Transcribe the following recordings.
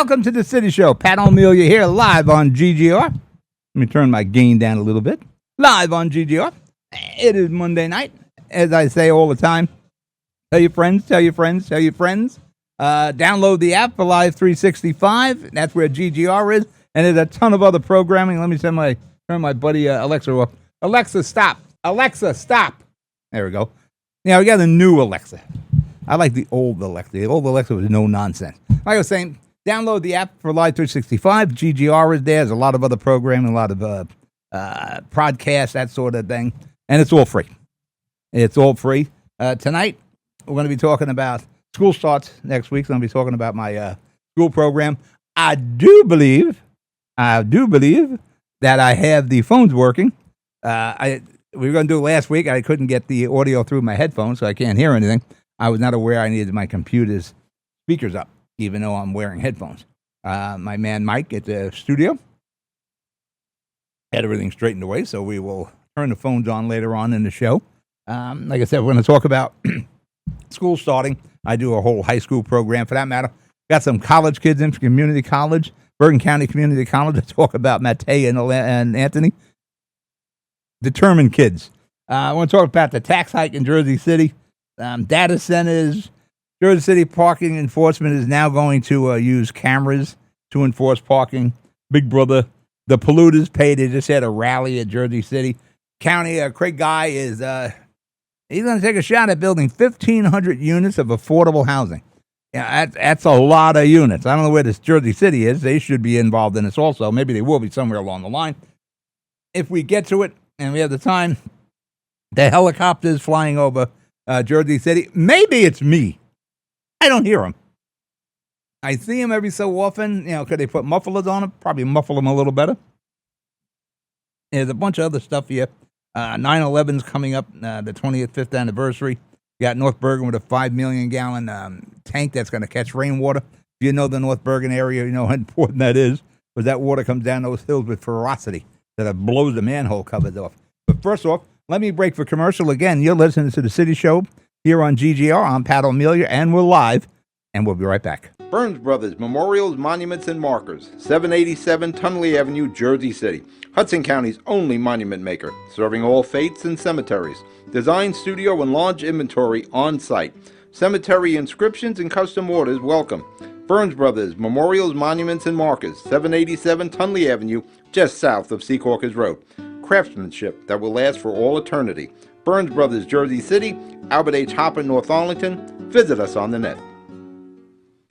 Welcome to the City Show. Pat O'Melia here, live on GGR. Let me turn my gain down a little bit. Live on GGR. It is Monday night. As I say all the time, tell your friends, tell your friends, tell your friends. Download the app for Live 365. That's where GGR is. And there's a ton of other programming. Let me turn my buddy Alexa off. Alexa, stop. Alexa, stop. There we go. Now, we got a new Alexa. I like the old Alexa. The old Alexa was no nonsense. Like I was saying, download the app for Live 365. GGR is there. There's a lot of other programming, a lot of podcasts, that sort of thing. And it's all free. It's all free. Tonight, we're going to be talking about school starts next week. So I'm going to be talking about my school program. I do believe that I have the phones working. We were going to do it last week. I couldn't get the audio through my headphones, so I can't hear anything. I was not aware I needed my computer's speakers up, even though I'm wearing headphones. My man Mike at the studio had everything straightened away, so we will turn the phones on later on in the show. Like I said, we're going to talk about school starting. I do a whole high school program for that matter. Got some college kids in from community college, Bergen County Community College, to talk about Matei and Anthony. Determined kids. I want to talk about the tax hike in Jersey City. Data centers. Jersey City parking enforcement is now going to use cameras to enforce parking. Big Brother. The polluters pay. They just had a rally at Jersey City. County, Craig Guy is he's going to take a shot at building 1,500 units of affordable housing. Yeah, that's a lot of units. I don't know where this Jersey City is. They should be involved in this also. Maybe they will be somewhere along the line. If we get to it and we have the time, the helicopters flying over Jersey City. Maybe it's me. I don't hear them. I see them every so often. Could they put mufflers on them? Probably muffle them a little better. There's a bunch of other stuff here. 9/11's coming up, the 25th anniversary. You got North Bergen with a 5 million gallon tank that's going to catch rainwater. If you know the North Bergen area, you know how important that is, because that water comes down those hills with ferocity that it blows the manhole covers off. But first off, let me break for commercial again. You're listening to the City Show here on GGR. I'm Pat O'Melia, and we're live, and we'll be right back. Burns Brothers Memorials, Monuments, and Markers, 787 Tunley Avenue, Jersey City. Hudson County's only monument maker, serving all faiths and cemeteries. Design, studio, and launch inventory on site. Cemetery inscriptions and custom orders welcome. Burns Brothers Memorials, Monuments, and Markers, 787 Tunley Avenue, just south of Secaucus Road. Craftsmanship that will last for all eternity. Burns Brothers, Jersey City, Albert H. Hopper, North Arlington. Visit us on the net.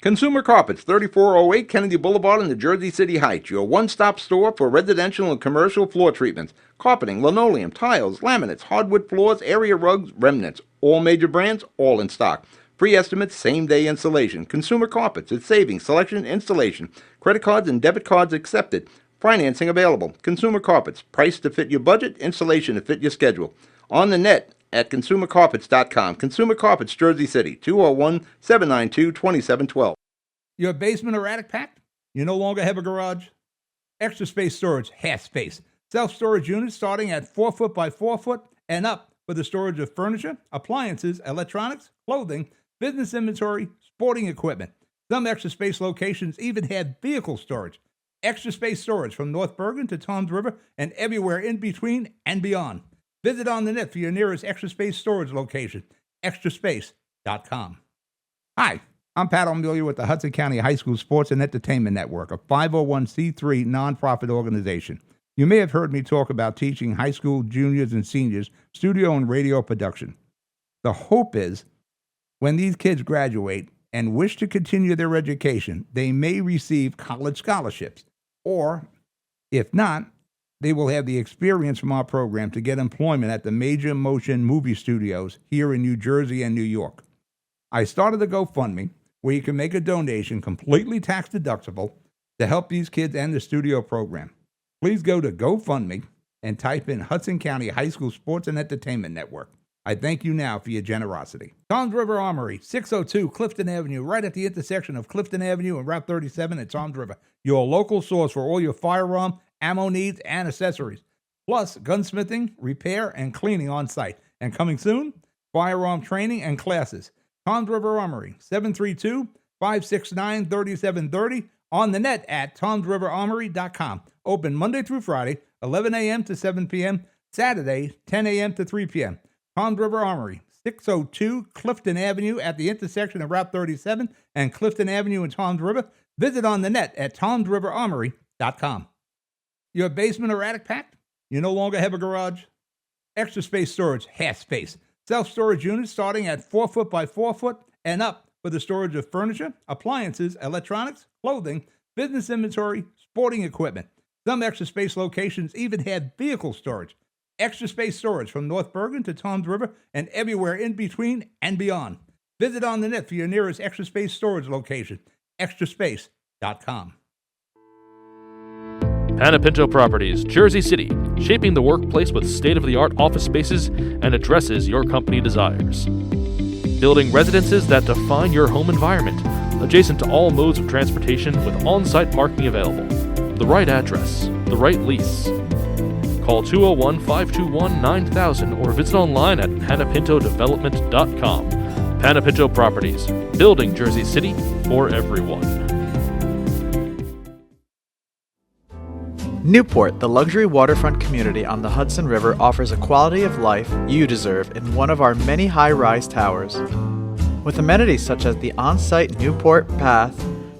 Consumer Carpets, 3408 Kennedy Boulevard in the Jersey City Heights, your one-stop store for residential and commercial floor treatments, carpeting, linoleum, tiles, laminates, hardwood floors, area rugs, remnants, all major brands, all in stock. Free estimates, same-day installation. Consumer Carpets, it's savings, selection, installation. Credit cards and debit cards accepted. Financing available. Consumer Carpets, price to fit your budget, installation to fit your schedule. On the net at consumercarpets.com. Consumer Carpets, Jersey City, 201-792-2712. Your basement or attic packed? You no longer have a garage? Extra Space Storage has space. Self-storage units starting at 4 foot by 4 foot and up for the storage of furniture, appliances, electronics, clothing, business inventory, sporting equipment. Some Extra Space locations even have vehicle storage. Extra Space Storage from North Bergen to Toms River and everywhere in between and beyond. Visit on the net for your nearest Extra Space Storage location, extraspace.com. Hi, I'm Pat O'Melia with the Hudson County High School Sports and Entertainment Network, a 501c3 nonprofit organization. You may have heard me talk about teaching high school juniors and seniors studio and radio production. The hope is when these kids graduate and wish to continue their education, they may receive college scholarships, or if not, they will have the experience from our program to get employment at the major motion movie studios here in New Jersey and New York. I started a GoFundMe where you can make a donation completely tax deductible to help these kids and the studio program. Please go to GoFundMe and type in Hudson County High School Sports and Entertainment Network. I thank you now for your generosity. Toms River Armory, 602 Clifton Avenue, right at the intersection of Clifton Avenue and Route 37 at Toms River. Your local source for all your firearm, ammo needs, and accessories. Plus, gunsmithing, repair, and cleaning on site. And coming soon, firearm training and classes. Toms River Armory, 732-569-3730 On the net at TomsRiverArmory.com. Open Monday through Friday, 11 a.m. to 7 p.m., Saturday, 10 a.m. to 3 p.m. Toms River Armory, 602 Clifton Avenue at the intersection of Route 37 and Clifton Avenue in Toms River. Visit on the net at TomsRiverArmory.com. Your basement or attic packed? You no longer have a garage? Extra Space Storage has space. Self-storage units starting at 4 foot by 4 foot and up for the storage of furniture, appliances, electronics, clothing, business inventory, sporting equipment. Some Extra Space locations even have vehicle storage. Extra Space Storage from North Bergen to Toms River and everywhere in between and beyond. Visit on the net for your nearest Extra Space Storage location, extraspace.com. Panapinto Properties, Jersey City, shaping the workplace with state-of-the-art office spaces and addresses your company desires. Building residences that define your home environment, adjacent to all modes of transportation with on-site parking available. The right address, the right lease. Call 201-521-9000 or visit online at panapintodevelopment.com. Panapinto Properties, building Jersey City for everyone. Newport, the luxury waterfront community on the Hudson River, offers a quality of life you deserve in one of our many high-rise towers. With amenities such as the on-site Newport Path,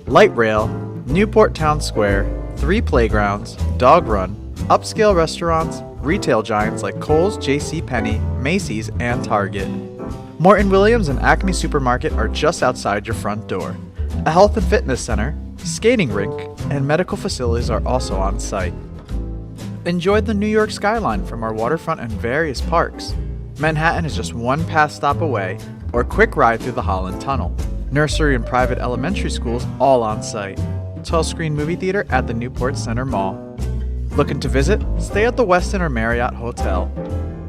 light rail, Newport Town Square, 3 playgrounds, dog run, upscale restaurants, retail giants like Kohl's, JCPenney, Macy's, and Target. Morton Williams and Acme Supermarket are just outside your front door. A health and fitness center, skating rink, and medical facilities are also on site. Enjoy the New York skyline from our waterfront and various parks. Manhattan is just one pass stop away, or quick ride through the Holland Tunnel. Nursery and private elementary schools all on site. 12-screen movie theater at the Newport Center Mall. Looking to visit? Stay at the Westin or Marriott Hotel.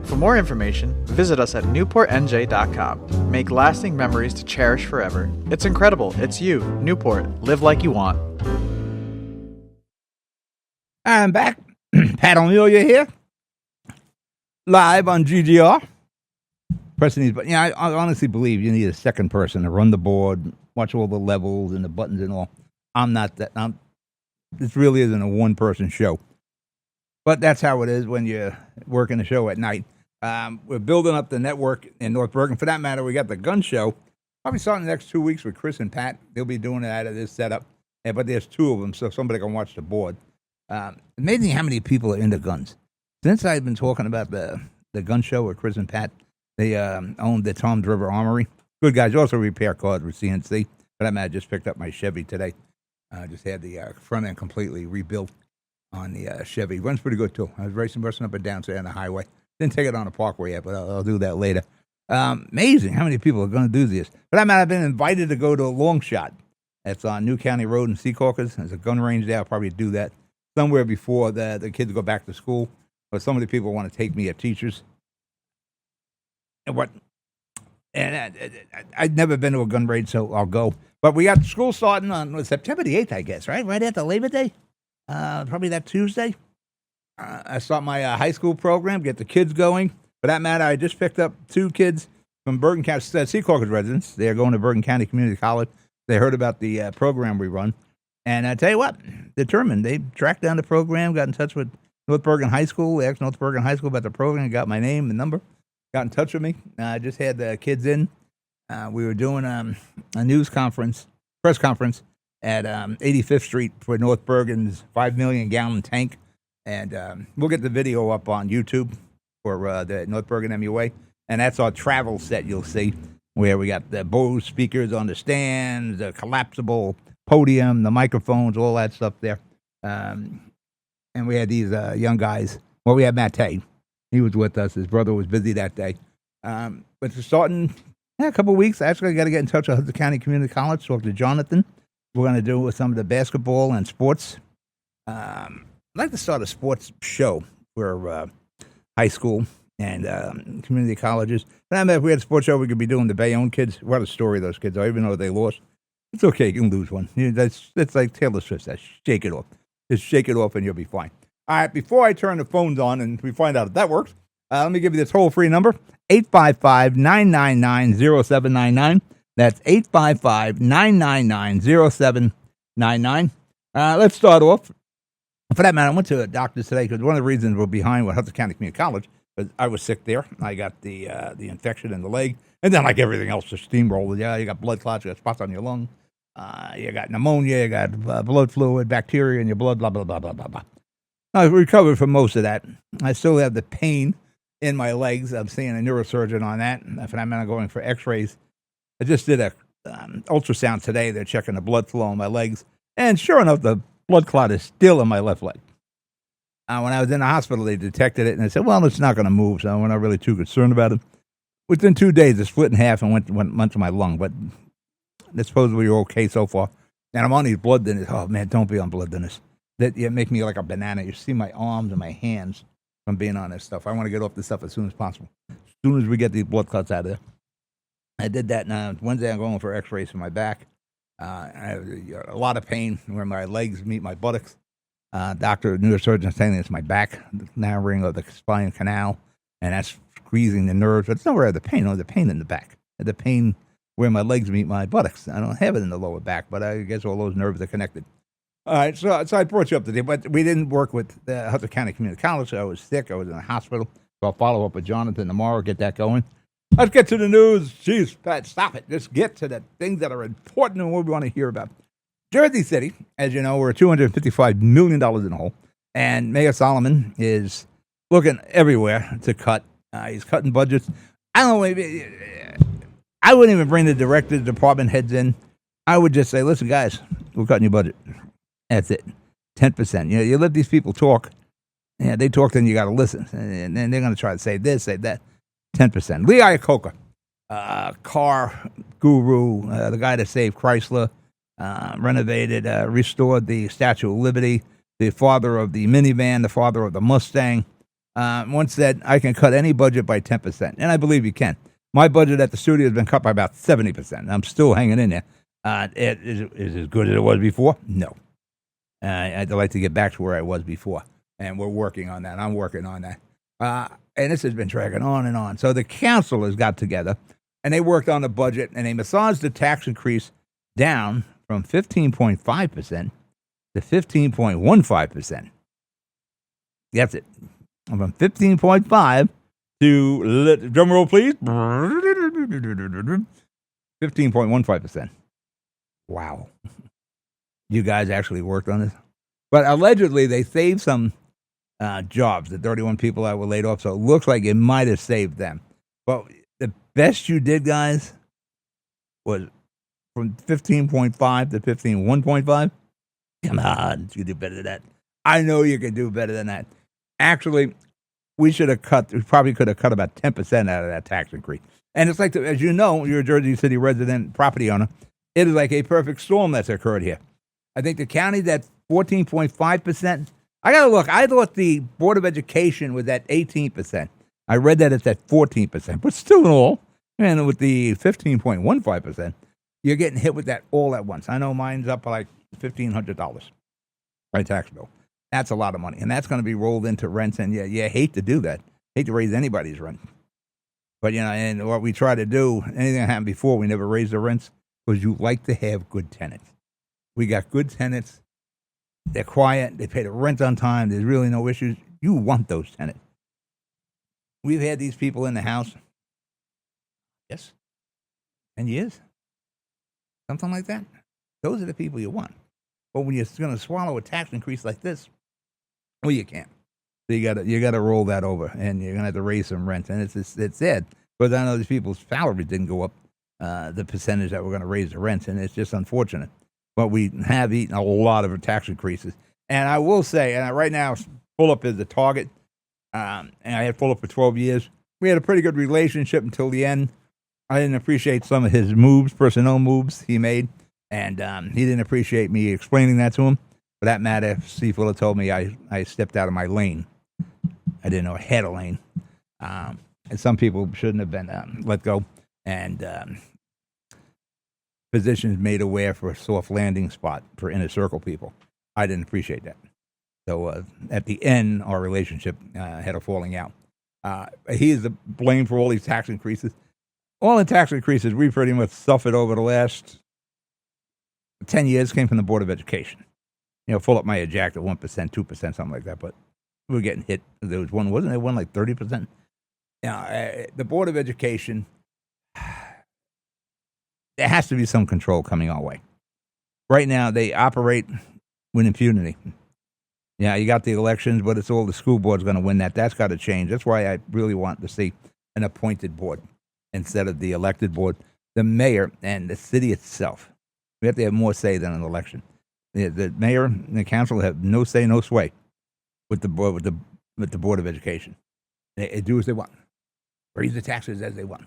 For more information, visit us at newportnj.com. Make lasting memories to cherish forever. It's incredible. It's you, Newport. Live like you want. I'm back. Pat O'Meara here. Live on GGR. Pressing these buttons. Yeah, I honestly believe you need a second person to run the board, watch all the levels and the buttons and all. I'm not that. This really isn't a one-person show. But that's how it is when you're working a show at night. We're building up the network in North Bergen. For that matter, we got the gun show. Probably starting the next 2 weeks with Chris and Pat. They'll be doing it out of this setup. Yeah, but there's 2 of them, so somebody can watch the board. Amazing how many people are into guns. Since I've been talking about the gun show with Chris and Pat, they own the Toms River Armory. Good guys. Also repair cars with CNC. For that matter, I just picked up my Chevy today. Just had the front end completely rebuilt on the Chevy. Runs pretty good, too. I was racing up and down on the highway. Didn't take it on the parkway yet, but I'll do that later. Amazing how many people are going to do this. But I've been invited to go to a long shot. That's on New County Road in Secaucus. There's a gun range there. I'll probably do that somewhere before the kids go back to school. But some of the people want to take me as teachers. And I've never been to a gun range, so I'll go. But we got school starting on September the 8th, I guess, right? Right after Labor Day? Probably that Tuesday. I start my high school program, get the kids going. For that matter, I just picked up 2 kids from Bergen County, Secaucus residents. They're going to Bergen County Community College. They heard about the program we run. And I tell you what, determined. They tracked down the program, got in touch with North Bergen High School. They asked North Bergen High School about the program, got my name and number, got in touch with me. I just had the kids in. We were doing a press conference at 85th Street for North Bergen's 5 million gallon tank. And we'll get the video up on YouTube for the North Bergen MUA. And that's our travel set you'll see, where we got the Bose speakers on the stands, the collapsible podium, the microphones, all that stuff there. And we had these young guys. Well, we had Matt Tay. He was with us. His brother was busy that day. But it's starting a couple of weeks. Actually, I got to get in touch with Hudson County Community College, talk to Jonathan. We're going to do with some of the basketball and sports. I'd like to start a sports show for high school and community colleges. And if we had a sports show, we could be doing the Bayonne kids. What a story those kids are, even though they lost. It's okay, you can lose one. That's like Taylor Swift says, shake it off. Just shake it off and you'll be fine. All right, before I turn the phones on and we find out if that works, let me give you the toll-free number, 855-999-0799. That's 855-999-0799. Let's start off. For that matter, I went to a doctor today because one of the reasons we're behind with Hudson County Community College was I was sick there. I got the infection in the leg, and then like everything else, the steamroller. Yeah, you got blood clots, you got spots on your lung, you got pneumonia, you got blood fluid, bacteria in your blood, blah blah blah blah blah blah. I recovered from most of that. I still have the pain in my legs. I'm seeing a neurosurgeon on that. For that matter, I'm going for X-rays. I just did a ultrasound today. They're checking the blood flow in my legs, and sure enough, the blood clot is still in my left leg. When I was in the hospital, they detected it, and they said, well, it's not going to move, so we're not really too concerned about it. Within 2 days, it split in half and went to my lung, but it's supposedly okay so far. And I'm on these blood thinners. Oh, man, don't be on blood thinners. That make me like a banana. You see my arms and my hands from being on this stuff. I want to get off this stuff as soon as possible, as soon as we get these blood clots out of there. I did that now. Wednesday, I'm going for X-rays for my back. I have a lot of pain where my legs meet my buttocks. Doctor, neurosurgeon, saying it's my back, the narrowing of the spine canal, and that's squeezing the nerves. But it's nowhere the pain, only the pain in the back. The pain where my legs meet my buttocks. I don't have it in the lower back, but I guess all those nerves are connected. All right, so I brought you up today, but we didn't work with Hudson County Community College. So I was sick. I was in the hospital. So I'll follow up with Jonathan tomorrow, get that going. Let's get to the news. Jeez, Pat, stop it. Just get to the things that are important and what we want to hear about. Jersey City, as you know, we're $255 million in the hole. And Mayor Solomon is looking everywhere to cut. He's cutting budgets. I don't know, maybe I wouldn't even bring the directors, department heads in. I would just say, listen, guys, we're cutting your budget. That's it. 10%. You let these people talk. Yeah, they talk, then you got to listen. And then they're going to try to say this, say that. 10%. Lee Iacocca, car guru, the guy that saved Chrysler, renovated, restored the Statue of Liberty, the father of the minivan, the father of the Mustang, once said, I can cut any budget by 10%. And I believe you can. My budget at the studio has been cut by about 70%. I'm still hanging in there. Is it as good as it was before? No. I'd like to get back to where I was before. And we're working on that. I'm working on that. And this has been dragging on and on. So the councilors got together, and they worked on the budget, and they massaged the tax increase down from 15.5% to 15.15%. That's it. From 15.5 to, drum roll please, 15.15%. Wow. You guys actually worked on this? But allegedly, they saved some jobs, the 31 people that were laid off, so it looks like it might have saved them. But the best you did, guys, was from 15.5 to 15.1.5. Come on, you can do better than that. I know you can do better than that. Actually, we probably could have cut about 10% out of that tax increase. And it's like, as you know, you're a Jersey City resident property owner, it is like a perfect storm that's occurred here. I think the county, that 14.5%, I got to look. I thought the Board of Education was at 18%. I read that it's at 14%, but still in all, and with the 15.15%, you're getting hit with that all at once. I know mine's up like $1,500 by tax bill. That's a lot of money, and that's going to be rolled into rents, and you hate to do that. Hate to raise anybody's rent. But, and what we try to do, anything that happened before, we never raised the rents, because you like to have good tenants. We got good tenants. They're quiet. They pay the rent on time. There's really no issues. You want those tenants. We've had these people in the house, 10 years, something like that. Those are the people you want. But when you're going to swallow a tax increase like this, well, you can't. So you got to roll that over, and you're going to have to raise some rent. And it's sad, because I know these people's salaries didn't go up the percentage that we're going to raise the rents, and it's just unfortunate. But we have eaten a lot of tax increases. And I will say, and right now, Fulop is the target. And I had Fulop for 12 years. We had a pretty good relationship until the end. I didn't appreciate some of his moves, personnel moves he made. And he didn't appreciate me explaining that to him. For that matter, Steve Fulop told me I stepped out of my lane. I didn't know I had a lane. And some people shouldn't have been let go. And positions made aware for a soft landing spot for inner circle people. I didn't appreciate that. So at the end, our relationship had a falling out. He is the blame for all these tax increases. All the tax increases we pretty much suffered over the last 10 years came from the Board of Education. Full up my jack at 1%, 2%, something like that. But we were getting hit. There was one, wasn't there one like 30%? The Board of Education, there has to be some control coming our way. Right now, they operate with impunity. Yeah, you got the elections, but it's all the school board's going to win that. That's got to change. That's why I really want to see an appointed board instead of the elected board. The mayor and the city itself, we have to have more say than an election. The mayor and the council have no say, no sway with the board, with the Board of Education. They do as they want, raise the taxes as they want.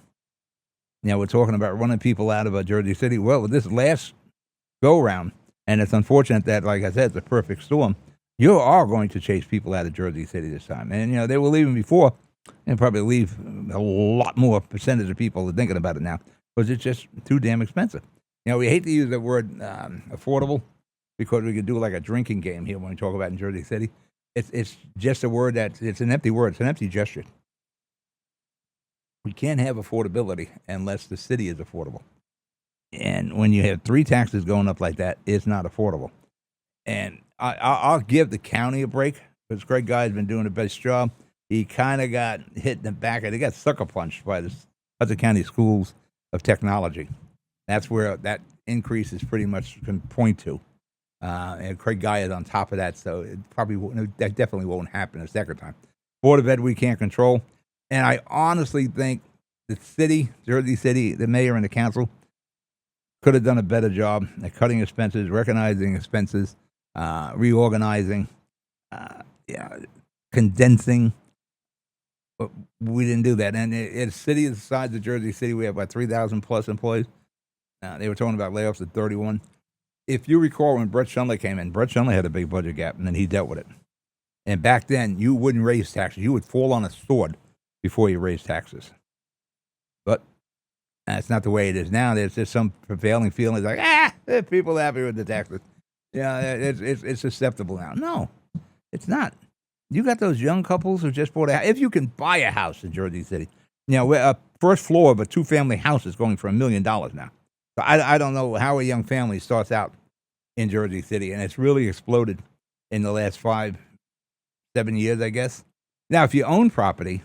We're talking about running people out of Jersey City. Well, with this last go round, and it's unfortunate that, like I said, it's a perfect storm. You are going to chase people out of Jersey City this time, and they were leaving before, and probably leave a lot more percentage of people are thinking about it now because it's just too damn expensive. We hate to use the word affordable because we could do like a drinking game here when we talk about in Jersey City. It's just a word it's an empty word. It's an empty gesture. We can't have affordability unless the city is affordable. And when you have 3 taxes going up like that, it's not affordable. And I'll give the county a break because Greg Guy has been doing the best job. He kind of got hit in the back. He got sucker punched by the Hudson County Schools of Technology. That's where that increase is pretty much can point to. And Craig Guy is on top of that, so that definitely won't happen a second time. Board of Ed, we can't control. And I honestly think the city, Jersey City, the mayor and the council could have done a better job at cutting expenses, recognizing expenses, reorganizing, condensing. But we didn't do that. And a city the size of Jersey City, we have about 3,000 plus employees. They were talking about layoffs at 31. If you recall when Brett Shunley came in, Brett Shunley had a big budget gap, and then he dealt with it. And back then, you wouldn't raise taxes. You would fall on a sword before you raise taxes. But that's not the way it is now. There's just some prevailing feeling like, people are happy with the taxes. It's acceptable now. No, it's not. You got those young couples who just bought a house. If you can buy a house in Jersey City, a first floor of a 2-family house is going for $1 million now. So I don't know how a young family starts out in Jersey City, and it's really exploded in the last 5-7 years, I guess. Now, if you own property,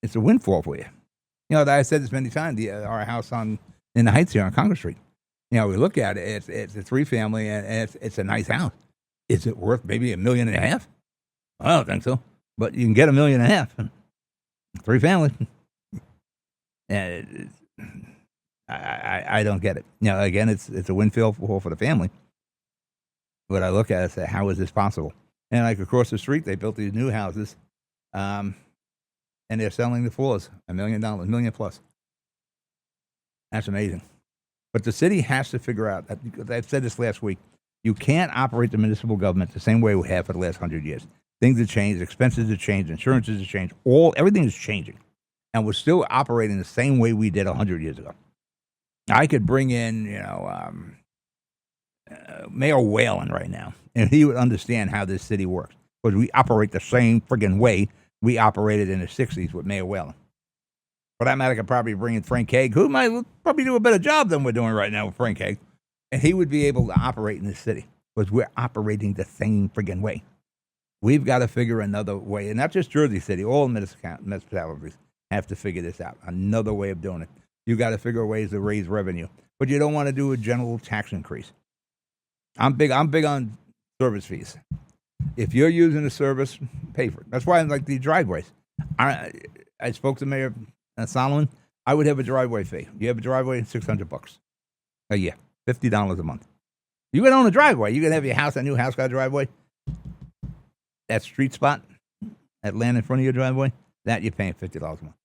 it's a windfall for you. I said this many times. Our house in the Heights here on Congress Street. We look at it. It's a 3-family, and it's a nice house. Is it worth maybe $1.5 million? I don't think so, but you can get $1.5 million. 3-family. And I don't get it. Again, it's a windfall for the family. But I look at it and say, how is this possible? And like across the street, they built these new houses, and they're selling the floors $1 million, $1 million plus. That's amazing. But the city has to figure out. I've said this last week. You can't operate the municipal government the same way we have for the last 100 years. Things have changed, expenses have changed, insurances have changed. Everything is changing, and we're still operating the same way we did 100 years ago. I could bring in, Mayor Whalen right now, and he would understand how this city works because we operate the same friggin' way we operated in the 60s with Mayor Whalen. For that matter, I could probably bring in Frank Hague, who might probably do a better job than we're doing right now with Frank Hague, and he would be able to operate in this city because we're operating the same friggin' way. We've got to figure another way, and not just Jersey City, all municipalities have to figure this out, another way of doing it. You got to figure ways to raise revenue, but you don't want to do a general tax increase. I'm big on service fees. If you're using a service, pay for it. That's why I like the driveways. I spoke to Mayor Solomon. I would have a driveway fee. You have a driveway, $600 a year, $50 a month. You can own a driveway. You can have your house, a new house got a driveway. That street spot, that land in front of your driveway, that you're paying $50 a month.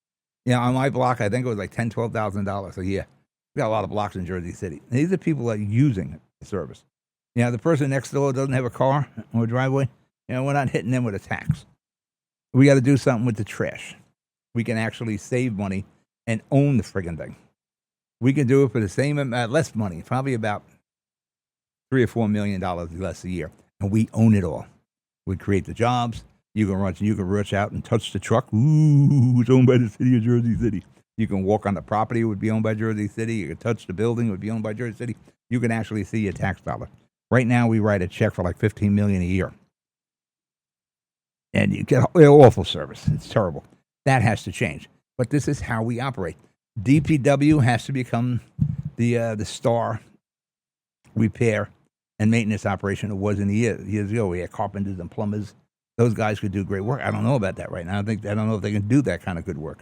On my block, I think it was like $10,000, $12,000 a year. We got a lot of blocks in Jersey City. These are people that are using the service. The person next door doesn't have a car or a driveway. We're not hitting them with a tax. We got to do something with the trash. We can actually save money and own the friggin' thing. We can do it for the same less money, probably about $3 or $4 million less a year, and we own it all. We create the jobs. You can rush out and touch the truck. Ooh, it's owned by the city of Jersey City. You can walk on the property. It would be owned by Jersey City. You can touch the building. It would be owned by Jersey City. You can actually see your tax dollar. Right now, we write a check for like $15 million a year, and you get awful service. It's terrible. That has to change. But this is how we operate. DPW has to become the star repair and maintenance operation it was in the years ago. We had carpenters and plumbers. Those guys could do great work. I don't know about that right now. I don't know if they can do that kind of good work.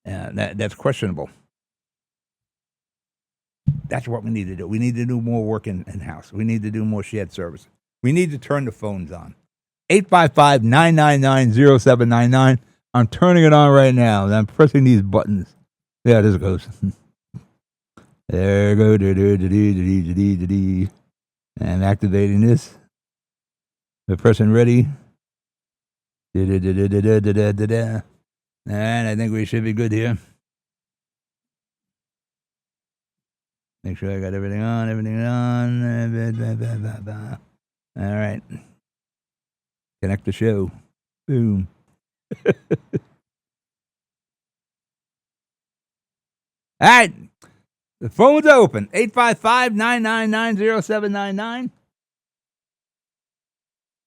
That's questionable. That's what we need to do. We need to do more work in-house. We need to do more shared service. We need to turn the phones on. 855-999-0799. I'm turning it on right now. I'm pressing these buttons. Yeah, this goes. There you go. I'm activating this. The person ready. And I think we should be good here. Make sure I got everything on. All right. Connect the show. Boom. All right. The phone's open. 855-999-0799.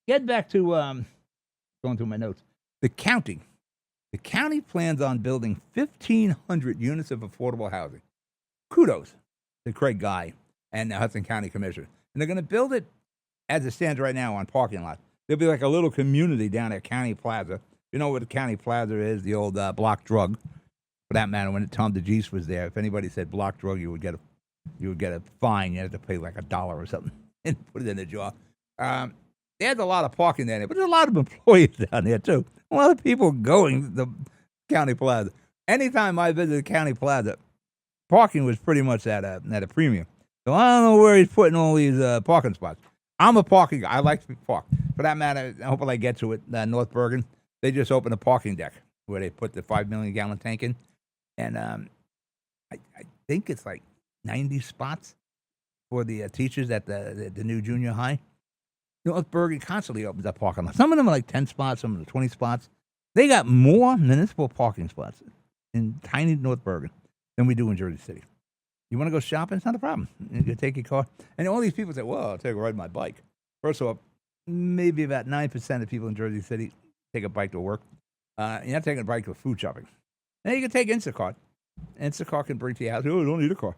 Get back to going through my notes. The county. The county plans on building 1,500 units of affordable housing. Kudos to Craig Guy and the Hudson County Commissioner. And they're going to build it as it stands right now on parking lots. There'll be like a little community down at County Plaza. You know what the County Plaza is? The old block drug. For that matter, when Tom DeGeese was there, if anybody said block drug, you would get a fine. You had to pay like $1 or something and put it in the jar. There's a lot of parking down there, but there's a lot of employees down there too. A lot of people going to the County Plaza. Anytime I visited County Plaza, parking was pretty much at a premium. So I don't know where he's putting all these parking spots. I'm a parking guy. I like to park. For that matter, I hope I get to it. North Bergen, they just opened a parking deck where they put the 5 million gallon tank in. And I think it's like 90 spots for the teachers at the new junior high. North Bergen constantly opens up parking lots. Some of them are like 10 spots, some of them are 20 spots. They got more municipal parking spots in tiny North Bergen than we do in Jersey City. You want to go shopping? It's not a problem. You can take your car. And all these people say, well, I'll take a ride on my bike. First of all, maybe about 9% of people in Jersey City take a bike to work. You're not taking a bike to food shopping. Now you can take Instacart. Instacart can bring to your house. Oh, you don't need a car.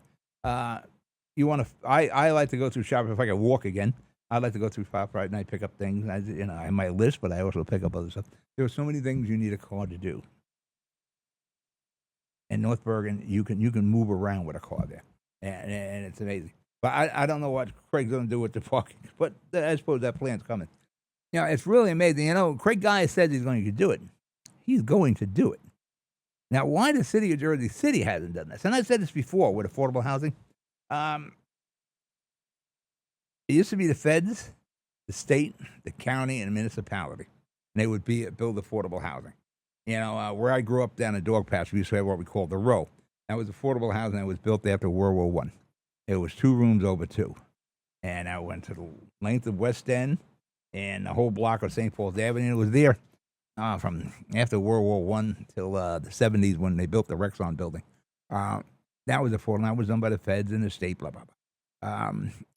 You want to? I like to go through shopping if I can walk again. I like to go through ShopRite and I pick up things. I have my list, but I also pick up other stuff. There are so many things you need a car to do. In North Bergen, you can move around with a car there, and it's amazing. But I don't know what Craig's going to do with the parking. But I suppose that plan's coming. It's really amazing. Craig Guy said he's going to do it. He's going to do it. Now, why the city of Jersey City hasn't done this? And I've said this before with affordable housing. It used to be the feds, the state, the county, and the municipality. And they would build affordable housing. Where I grew up down in Dogpatch, we used to have what we called the Row. That was affordable housing that was built after World War I. It was 2 rooms over 2. And I went to the length of West End and the whole block of St. Paul's Avenue. It was there. From after World War I till the 70s when they built the Rexon building. That was affordable. That was done by the feds and the state, blah, blah, blah.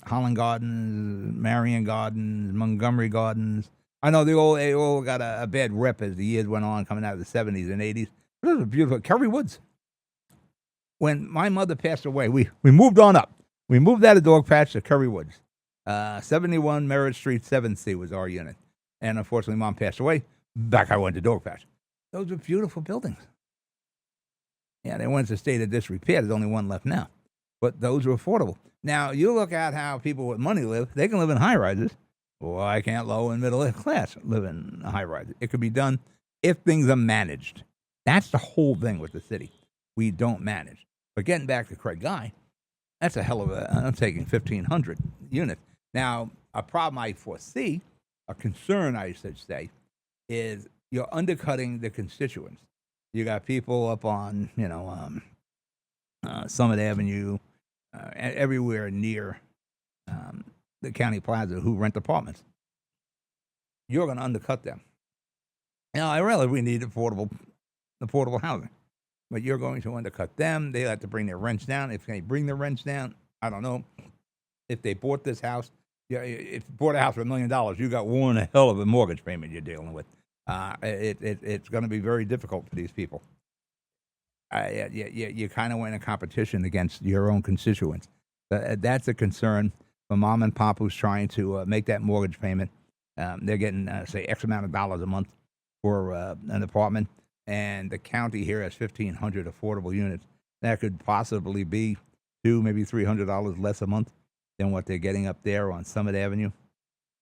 Holland Gardens, Marion Gardens, Montgomery Gardens. I know they all got a bad rep as the years went on, coming out of the 70s and 80s. But it was beautiful. Kerry Woods. When my mother passed away, we moved on up. We moved out of Dogpatch to Kerry Woods. 71 Merritt Street, 7C was our unit. And unfortunately, Mom passed away. Back I went to Dogpatch. Those are beautiful buildings. Yeah, they went to state of disrepair. There's only one left now. But those are affordable. Now, you look at how people with money live. They can live in high-rises. Why can't low and middle class live in a high-rise? It could be done if things are managed. That's the whole thing with the city. We don't manage. But getting back to Craig Guy, that's a hell of I'm taking 1,500 units. Now, a problem I foresee, a concern I should say, is you're undercutting the constituents. You got people up on, Summit Avenue, everywhere near the County Plaza who rent apartments. You're going to undercut them. Now, I realize we need affordable housing, but you're going to undercut them. They have to bring their rents down. If they bring their rents down, I don't know. If they bought this house Yeah, if you bought a house for $1 million, you got one hell of a mortgage payment you're dealing with. It's going to be very difficult for these people. You kind of win a competition against your own constituents. That's a concern for mom and pop who's trying to make that mortgage payment. They're getting, say, X amount of dollars a month for an apartment, and the county here has 1,500 affordable units. That could possibly be maybe $300 less a month than what they're getting up there on Summit Avenue,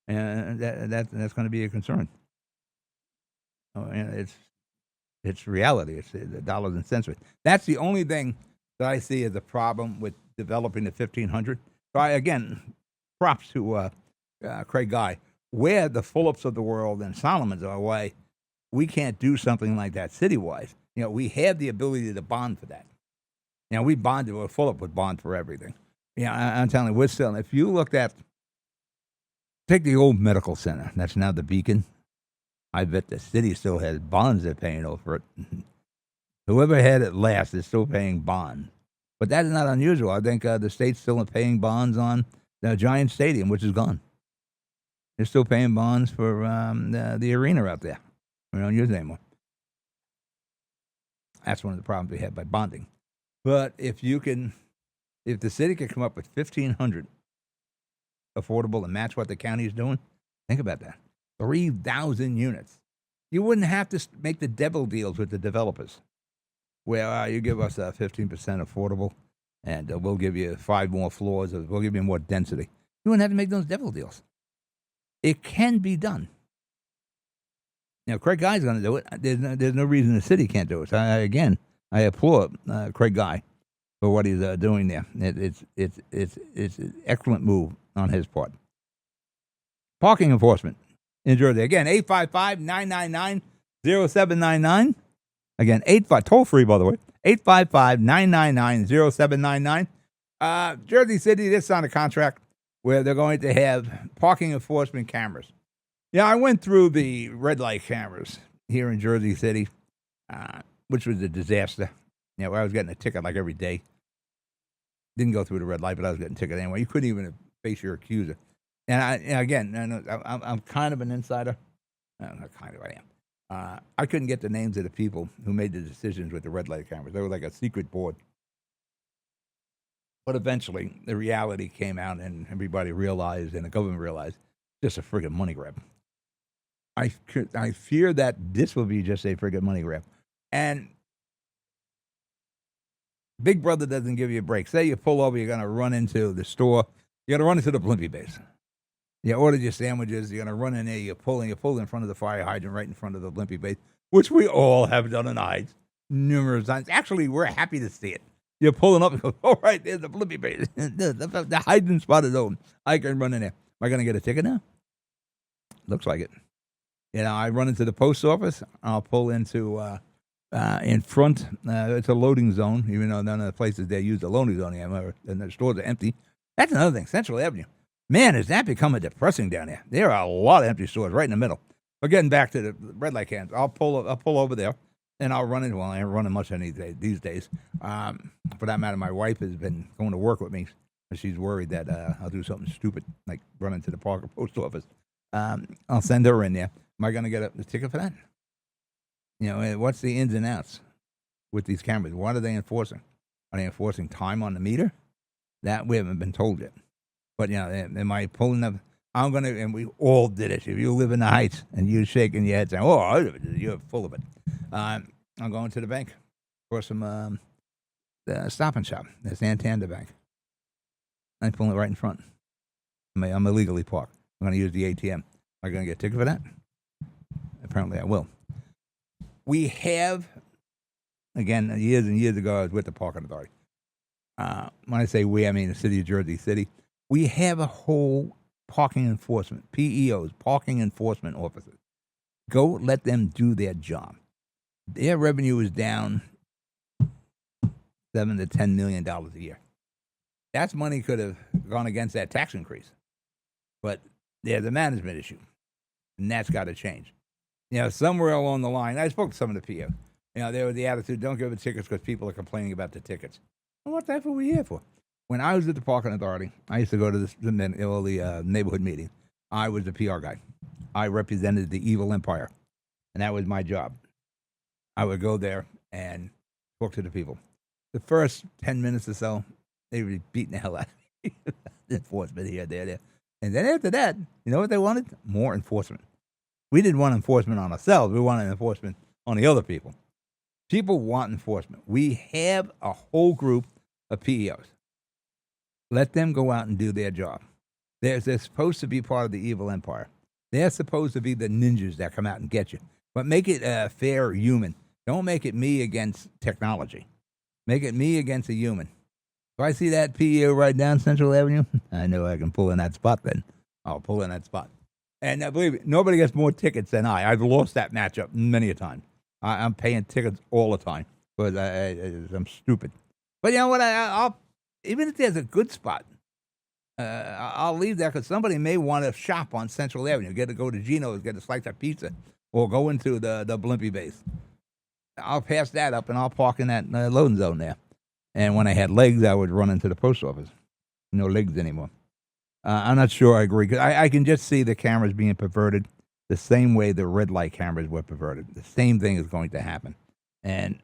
and that's going to be a concern. It's reality. It's the dollars and cents. That's the only thing that I see as a problem with developing the 1,500. So again, props to Craig Guy. Where the Phillips of the world and Solomons are, why we can't do something like that citywide. We have the ability to bond for that. We bonded. Well, Phillip would bond for everything. I'm telling you, we're still. If you looked at, take the old medical center. That's now the Beacon. I bet the city still has bonds they're paying over it. Whoever had it last is still paying bonds. But that is not unusual. I think the state's still paying bonds on the Giant Stadium, which is gone. They're still paying bonds for the arena out there. We don't use it anymore. That's one of the problems we have by bonding. But if the city can come up with 1,500 affordable and match what the county is doing, think about that. 3,000 units. You wouldn't have to make the devil deals with the developers, where you give us 15% affordable, and we'll give you 5 more floors, or we'll give you more density. You wouldn't have to make those devil deals. It can be done. Craig Guy's going to do it. There's no reason the city can't do it. So I applaud Craig Guy for what he's doing there. It's an excellent move on his part. Parking enforcement in Jersey. Again, 855-999-0799. Again, toll free, by the way. 855-999-0799. Jersey City, this is on a contract where they're going to have parking enforcement cameras. I went through the red light cameras here in Jersey City, which was a disaster. I was getting a ticket like every day. Didn't go through the red light, but I was getting a ticket anyway. You couldn't even face your accuser. And I'm kind of an insider. Not kind of, I am. I couldn't get the names of the people who made the decisions with the red light cameras. They were like a secret board. But eventually, the reality came out, and everybody realized, and the government realized, just a friggin' money grab. I fear that this will be just a friggin' money grab. And Big Brother doesn't give you a break. Say you pull over, you're going to run into the store. You're going to run into the Blimpie base. You ordered your sandwiches. You're going to run in there. You pull in front of the fire hydrant right in front of the Blimpie base, which we all have done in the Heights numerous times. Actually, we're happy to see it. You're pulling up and go, all right, there's the Blimpie base. the hydrant spot is open. I can run in there. Am I going to get a ticket now? Looks like it. I run into the post office. I'll pull into in front. It's a loading zone, even though none of the places they use the loading zone anymore, and the stores are empty. That's another thing. Central Avenue. Man, has that become depressing down there? There are a lot of empty stores right in the middle. But getting back to the red light cans, I'll pull over there, and I'll run into. Well, I ain't running much these days. For that matter, my wife has been going to work with me. She's worried that I'll do something stupid, like run into the Parker post office. I'll send her in there. Am I going to get a ticket for that? What's the ins and outs with these cameras? What are they enforcing? Are they enforcing time on the meter? That we haven't been told yet. But, am I pulling up? I'm going to, and we all did it. If you live in the Heights and you're shaking your head saying, oh, you're full of it. I'm going to the bank for some Stop and Shop, the Santander Bank. I'm pulling it right in front. I'm illegally parked. I'm going to use the ATM. Am I going to get a ticket for that? Apparently I will. We have, again, years and years ago, I was with the Parking Authority. When I say we, I mean the city of Jersey City. We have a whole parking enforcement, PEOs, parking enforcement officers. Go let them do their job. Their revenue is down $7 to $10 million a year. That's money could have gone against that tax increase. But there's a management issue, and that's got to change. Somewhere along the line, I spoke to some of the PO. There was the attitude, don't give the tickets because people are complaining about the tickets. Well, what the heck are we here for? When I was at the parking authority, I used to go to the neighborhood meeting. I was the PR guy. I represented the evil empire, and that was my job. I would go there and talk to the people. The first 10 minutes or so, they were beating the hell out of me. Enforcement here, there. And then after that, you know what they wanted? More enforcement. We didn't want enforcement on ourselves. We wanted enforcement on the other people. People want enforcement. We have a whole group of PEOs. Let them go out and do their job. They're supposed to be part of the evil empire. They're supposed to be the ninjas that come out and get you. But make it fair, human. Don't make it me against technology. Make it me against a human. If I see that PEO right down Central Avenue, I know I can pull in that spot then. I'll pull in that spot. And believe me, nobody gets more tickets than I. I've lost that matchup many a time. I'm paying tickets all the time because I'm stupid. But you know what? I'll even if there's a good spot, I'll leave that because somebody may want to shop on Central Avenue, get to go to Gino's, get a slice of pizza, or go into the Blimpie base. I'll pass that up and I'll park in that loading zone there. And when I had legs, I would run into the post office. No legs anymore. I'm not sure I agree because I can just see the cameras being perverted the same way the red light cameras were perverted. The same thing is going to happen. And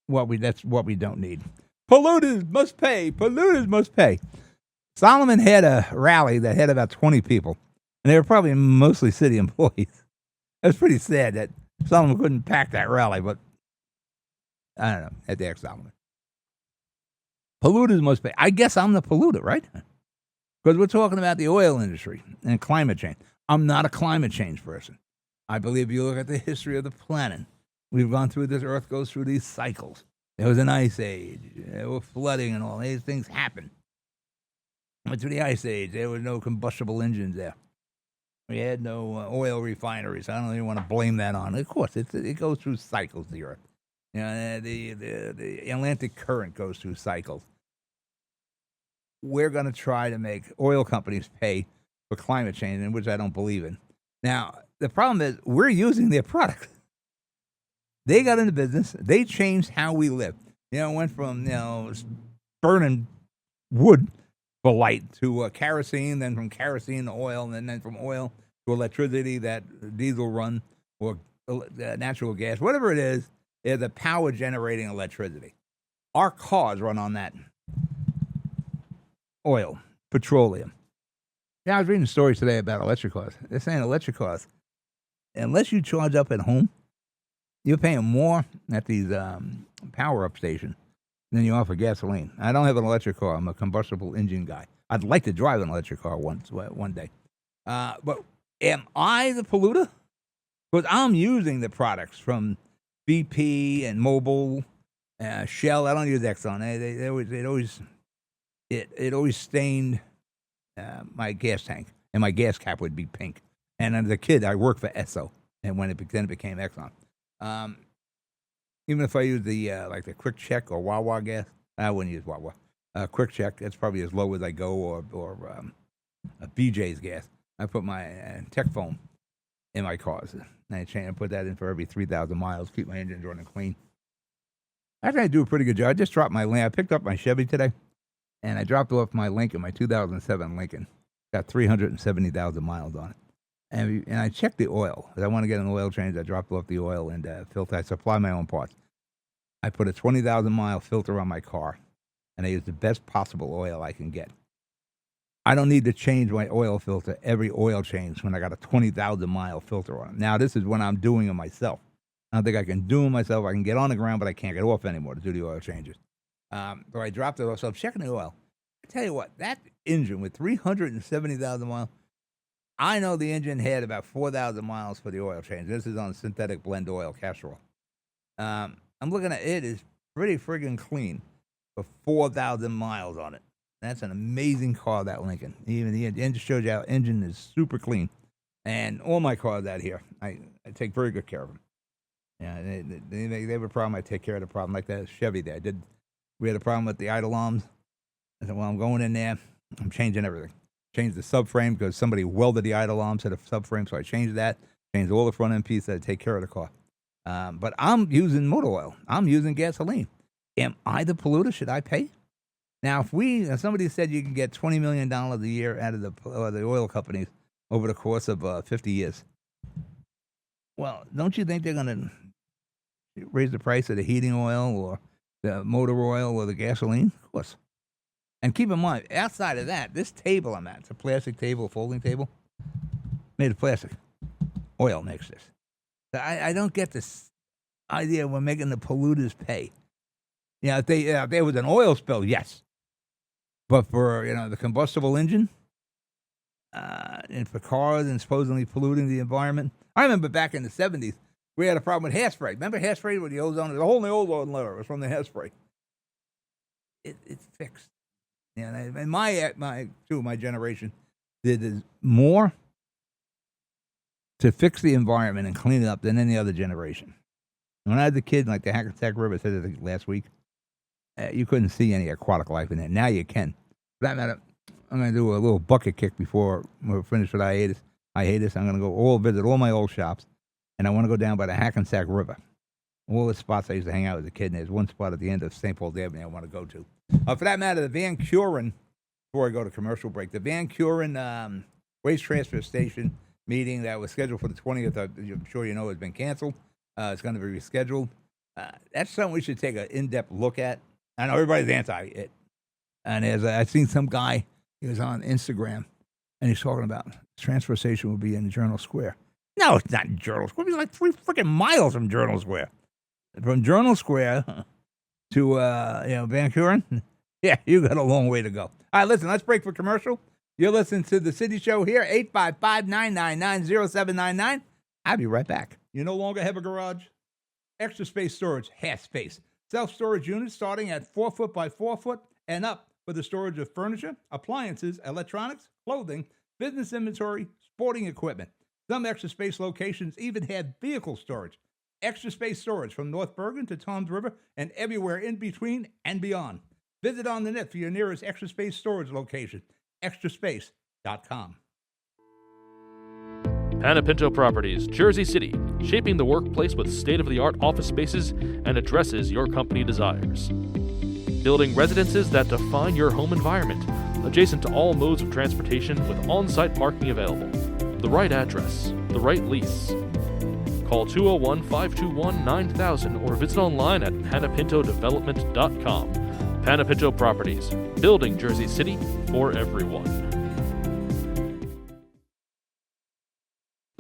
that's what we don't need. Polluters must pay. Polluters must pay. Solomon had a rally that had about 20 people, and they were probably mostly city employees. It was pretty sad that Solomon couldn't pack that rally, but I don't know. At the ex-Solomon. Polluters must pay. I guess I'm the polluter, right? Because we're talking about the oil industry and climate change. I'm not a climate change person. I believe if you look at the history of the planet, we've gone through this, Earth goes through these cycles. There was an ice age. There was flooding and all these things happened. Went through the ice age. There was no combustible engines there. We had no oil refineries. I don't even want to blame that on. Of course, it goes through cycles, the Earth. You know, the Atlantic current goes through cycles. We're going to try to make oil companies pay for climate change, in which I don't believe in. Now, the problem is we're using their product. They got into business. They changed how we live. You know, it went from, burning wood for light to kerosene, then from kerosene to oil, and then from oil to electricity that diesel run or natural gas, whatever it is the power generating electricity. Our cars run on that oil, petroleum. Yeah, I was reading stories today about electric cars. They're saying electric cars, unless you charge up at home, you're paying more at these power up stations than you are for gasoline. I don't have an electric car. I'm a combustible engine guy. I'd like to drive an electric car one day. But am I the polluter? Because I'm using the products from BP and Mobil, Shell. I don't use Exxon. It always stained my gas tank, and my gas cap would be pink. And as a kid, I worked for Esso, and then it became Exxon. Even if I use the Quick Check or Wawa gas, I wouldn't use Wawa. Quick Check, that's probably as low as I go, or a BJ's gas. I put my Tech Foam in my cars. And I put that in for every 3,000 miles, keep my engines running clean. I think I do a pretty good job. I just dropped I picked up my Chevy today, and I dropped off my Lincoln, my 2007 Lincoln. Got 370,000 miles on it. And I checked the oil. I want to get an oil change. I dropped off the oil and filter. I supply my own parts. I put a 20,000-mile filter on my car, and I use the best possible oil I can get. I don't need to change my oil filter every oil change when I got a 20,000-mile filter on it. Now, this is when I'm doing it myself. I don't think I can do it myself. I can get on the ground, but I can't get off anymore to do the oil changes. So I dropped it off. So I'm checking the oil. I tell you what, that engine with 370,000 miles, I know the engine had about 4,000 miles for the oil change. This is on synthetic blend oil, Castrol. I'm looking at it. It's pretty friggin' clean for 4,000 miles on it. That's an amazing car, that Lincoln. Even the engine shows you how engine is super clean. And all my cars out here, I take very good care of them. Yeah, they have a problem. I take care of the problem. Like that Chevy there. We had a problem with the idle arms. I said, well, I'm going in there. I'm changing everything. Changed the subframe because somebody welded the idle arms to the subframe, so I changed that. Changed all the front end pieces to take care of the car. But I'm using motor oil. I'm using gasoline. Am I the polluter? Should I pay? Now, if somebody said you can get $20 million a year out of the oil companies over the course of 50 years, well, don't you think they're going to raise the price of the heating oil or the motor oil or the gasoline? Of course. And keep in mind, outside of that, this table I'm at, it's a plastic table, a folding table, made of plastic. Oil makes this. I don't get this idea we're making the polluters pay. If there was an oil spill, yes. But for, the combustible engine, and for cars and supposedly polluting the environment. I remember back in the 70s, we had a problem with hairspray. Remember hairspray with the ozone? The whole in the ozone layer was from the hairspray. It's fixed. And my generation did more to fix the environment and clean it up than any other generation. When I was a kid, like the Hackensack River, I said it last week, you couldn't see any aquatic life in it. Now you can. For that matter, I'm going to do a little bucket kick before we're finished with hiatus. I'm going to go visit all my old shops, and I want to go down by the Hackensack River. All the spots I used to hang out as a kid, and there's one spot at the end of St. Paul's Avenue I want to go to. For that matter, the Van Kuren, before I go to commercial break, the Van Kuren Waste Transfer Station meeting that was scheduled for the 20th, I'm sure you know, has been canceled. It's going to be rescheduled. That's something we should take an in-depth look at. I know everybody's anti it. And I've seen some guy, he was on Instagram, and he's talking about transfer station will be in Journal Square. No, it's not in Journal Square. It's like 3 freaking miles from Journal Square. From Journal Square to, Van Kuren, yeah, you got a long way to go. All right, listen, let's break for commercial. You're listening to The City Show here, 855-999-0799. I'll be right back. You no longer have a garage? Extra Space Storage has space. Self-storage units starting at 4 foot by 4 foot and up for the storage of furniture, appliances, electronics, clothing, business inventory, sporting equipment. Some Extra Space locations even have vehicle storage. Extra Space Storage from North Bergen to Toms River and everywhere in between and beyond. Visit on the net for your nearest Extra Space Storage location, extraspace.com. Panapinto Properties, Jersey City, shaping the workplace with state-of-the-art office spaces and addresses your company desires. Building residences that define your home environment, adjacent to all modes of transportation with on-site parking available. The right address, the right lease. Call 201-521-9000 or visit online at panapintodevelopment.com. Panapinto Properties, building Jersey City for everyone.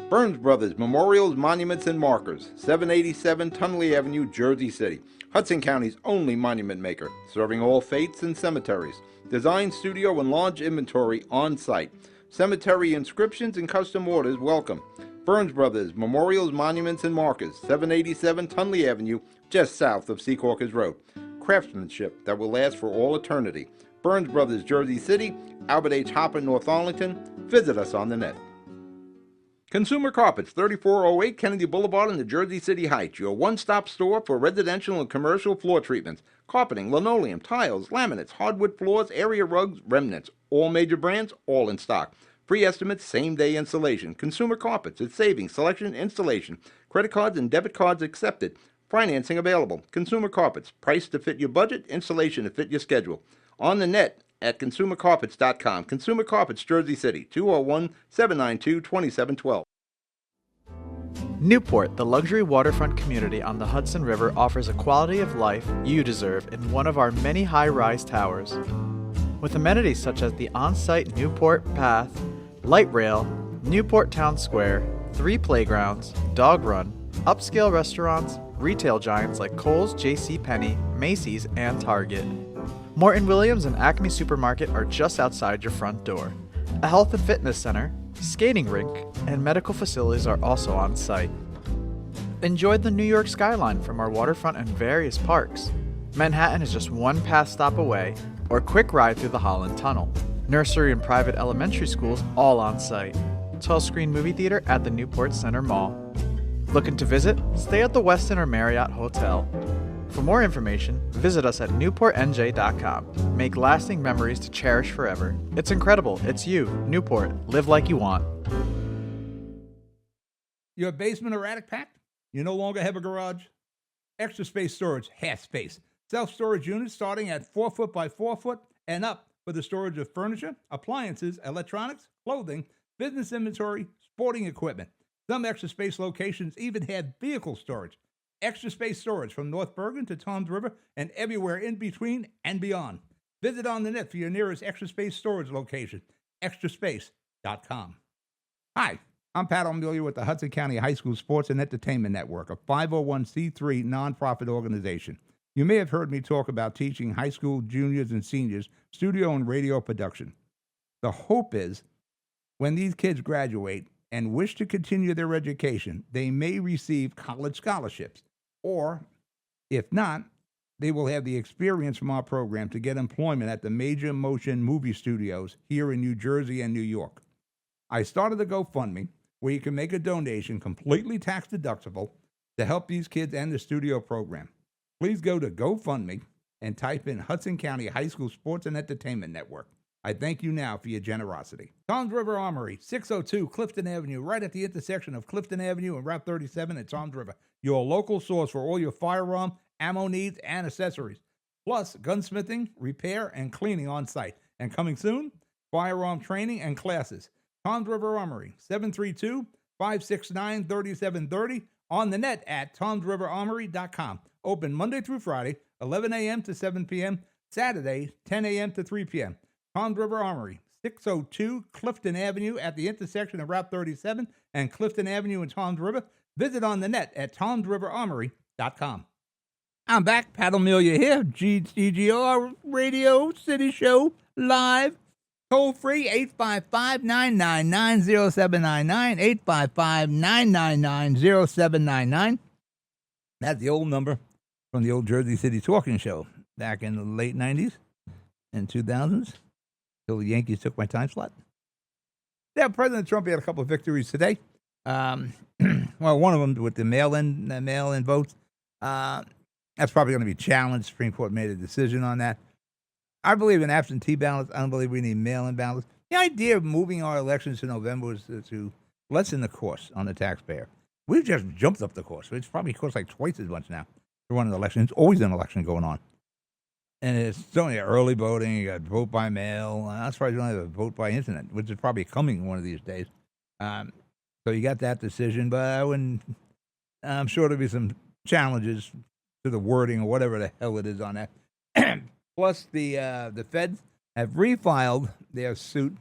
Burns Brothers Memorials, Monuments, and Markers, 787 Tunley Avenue, Jersey City. Hudson County's only monument maker, serving all faiths and cemeteries. Design, studio, and large inventory on site. Cemetery inscriptions and custom orders welcome. Burns Brothers Memorials, Monuments, and Markers, 787 Tunley Avenue, just south of Secaucus Road. Craftsmanship that will last for all eternity. Burns Brothers, Jersey City, Albert H. Hopper, North Arlington. Visit us on the net. Consumer Carpets, 3408 Kennedy Boulevard in the Jersey City Heights, your one-stop store for residential and commercial floor treatments, carpeting, linoleum, tiles, laminates, hardwood floors, area rugs, remnants, all major brands, all in stock. Free estimates, same-day installation. Consumer Carpets, it's savings, selection, installation. Credit cards and debit cards accepted. Financing available. Consumer Carpets, price to fit your budget, installation to fit your schedule. On the net at consumercarpets.com. Consumer Carpets, Jersey City, 201-792-2712. Newport, the luxury waterfront community on the Hudson River, offers a quality of life you deserve in one of our many high-rise towers. With amenities such as the on-site Newport Path, light rail, Newport Town Square, 3 playgrounds, dog run, upscale restaurants, retail giants like Kohl's, JCPenney, Macy's, and Target. Morton Williams and Acme Supermarket are just outside your front door. A health and fitness center, skating rink, and medical facilities are also on site. Enjoy the New York skyline from our waterfront and various parks. Manhattan is just one path stop away, or quick ride through the Holland Tunnel. Nursery and private elementary schools all on site. 12-screen movie theater at the Newport Center Mall. Looking to visit? Stay at the Westin or Marriott Hotel. For more information, visit us at newportnj.com. Make lasting memories to cherish forever. It's incredible. It's you, Newport. Live like you want. Your basement or attic packed? You no longer have a garage? Extra Space Storage has space. Self-storage units starting at 4 foot by 4 foot and up for the storage of furniture, appliances, electronics, clothing, business inventory, sporting equipment. Some Extra Space locations even have vehicle storage. Extra Space Storage from North Bergen to Toms River and everywhere in between and beyond. Visit on the net for your nearest Extra Space storage location, extraspace.com. Hi, I'm Pat O'Melia with the Hudson County High School Sports and Entertainment Network, a 501c3 nonprofit organization. You may have heard me talk about teaching high school juniors and seniors studio and radio production. The hope is when these kids graduate and wish to continue their education, they may receive college scholarships. Or, if not, they will have the experience from our program to get employment at the major motion movie studios here in New Jersey and New York. I started the GoFundMe, where you can make a donation completely tax deductible to help these kids and the studio program. Please go to GoFundMe and type in Hudson County High School Sports and Entertainment Network. I thank you now for your generosity. Toms River Armory, 602 Clifton Avenue, right at the intersection of Clifton Avenue and Route 37 at Toms River. Your local source for all your firearm, ammo needs, and accessories. Plus, gunsmithing, repair, and cleaning on site. And coming soon, firearm training and classes. Toms River Armory, 732-569-3730. On the net at tomsriverarmory.com. Open Monday through Friday, 11 a.m. to 7 p.m. Saturday, 10 a.m. to 3 p.m. Toms River Armory, 602 Clifton Avenue at the intersection of Route 37 and Clifton Avenue in Toms River. Visit on the net at tomsriverarmory.com. I'm back. Pat O'Melia here. GGR Radio City Show live. Toll free 855-999-0799. 855-999-0799. That's the old number from the old Jersey City Talking Show back in the late 90s and 2000s. Till the Yankees took my time slot. Yeah, President Trump had a couple of victories today. Well, one of them with the mail-in votes. That's probably going to be challenged. Supreme Court made a decision on that. I believe in absentee ballots. I don't believe we need mail-in ballots. The idea of moving our elections to November was to lessen the cost on the taxpayer. We've just jumped up the cost. It's probably cost like twice as much now to run an election. It's always an election going on. And it's only early voting. You got vote by mail. I'm surprised you don't have a vote by internet, which is probably coming one of these days. So you got that decision, but I'm sure there'll be some challenges to the wording or whatever the hell it is on that. Plus, the feds have refiled their suit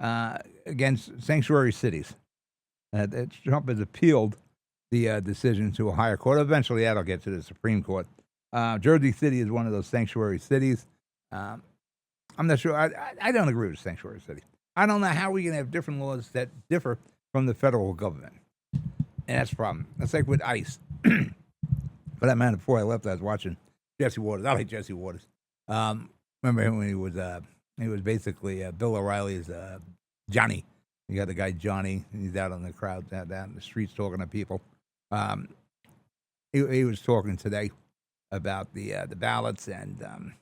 against sanctuary cities. Trump has appealed the decision to a higher court. Eventually, that'll get to the Supreme Court. Jersey City is one of those sanctuary cities. I'm not sure. I don't agree with sanctuary city. I don't know how we can have different laws that differ from the federal government. And that's the problem. That's like with ICE. For that matter, before I left, I was watching Jesse Waters. I like Jesse Waters. Remember him when he was basically Bill O'Reilly's Johnny. You got the guy Johnny. He's out on the crowd, out in the streets talking to people. He was talking today about the ballots and